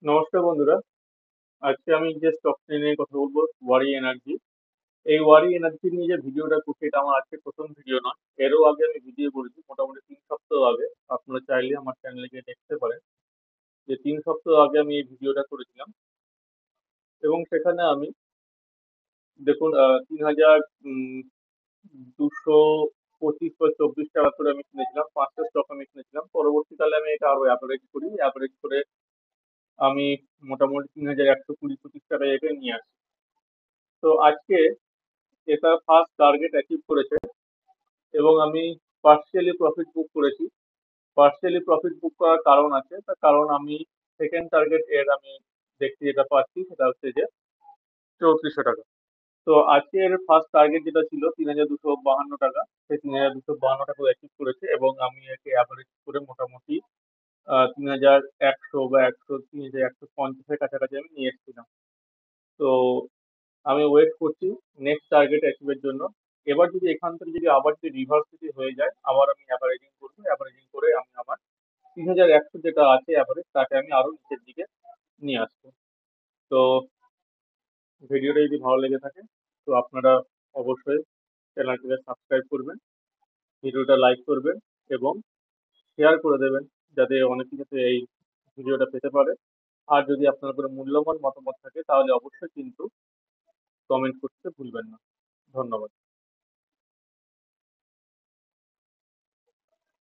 নমস্কার বন্ধুরা। আজকে আমি যে স্টকটি নিয়ে কথা বলবো, ওয়ারি এনার্জি। এই ওয়ারি এনার্জি নিয়ে যে ভিডিওটা করছি, এটা আমার আজকে প্রথম ভিডিও নয়। এরও আগে আমি ভিডিও করেছি মোটামুটি 3 সপ্তাহ আগে। আপনারা চাইলে আমার চ্যানেলে গিয়ে দেখতে পারেন যে 3 সপ্তাহ আগে আমি এই ভিডিওটা করেছিলাম। এবং সেখানে আমি দেখুন ৩,২25 বা ২৪ টাকা করে আমি কিনেছিলাম, 5টা স্টক আমি কিনেছিলাম। পরবর্তীকালে আমি এটা আরো অ্যাভারেজ করি, অ্যাভারেজ করে আমি মোটামুটি ৩,১২০-২৫ টাকায় এটা নিয়ে আসি। তো আজকে এটা ফার্স্ট টার্গেট অ্যাচিভ করেছে এবং আমি পার্শিয়ালি প্রফিট বুক করেছি। পার্শিয়ালি প্রফিট বুক করার কারণ আছে, তার কারণ আমি সেকেন্ড টার্গেট এর আমি দেখতে যেটা পাচ্ছি সেটা হচ্ছে যে ৩৪০০ টাকা। তো আজকের ফার্স্ট টার্গেট যেটা ছিল ৩,২৫২ টাকা, সেই ৩,২৫২ টাকা অ্যাচিভ করেছে এবং আমি একে অ্যাভারেজ করে মোটামুটি ৩,১০০ বা ৩,১৫০-এর কাছাকাছি আমি নিয়ে এসেছিলাম। তো আমি ওয়েট করছি নেক্সট টার্গেট অ্যাচিভের জন্য। এবার যদি এখান থেকে যদি আবার যদি রিভার্স যদি হয়ে যায়, আবার আমি অ্যাভারেজিং করবো, অ্যাভারেজিং করে আমি আমার ৩,১০০ যেটা আছে অ্যাভারেজ, তাকে আমি আরো নিচের দিকে নিয়ে আসবো। তো ভিডিওটা যদি ভালো লেগে থাকে, তো আপনারা অবশ্যই চ্যানেলটিকে সাবস্ক্রাইব করবেন, ভিডিওটা লাইক করবেন এবং শেয়ার করে দেবেন, যাতে অনেকে যাতে এই ভিডিওটা পেতে পারে। আর যদি আপনার কোনো মূল্যবান মতামত থাকে তাহলে অবশ্যই কিন্তু কমেন্ট করতে ভুলবেন না। ধন্যবাদ।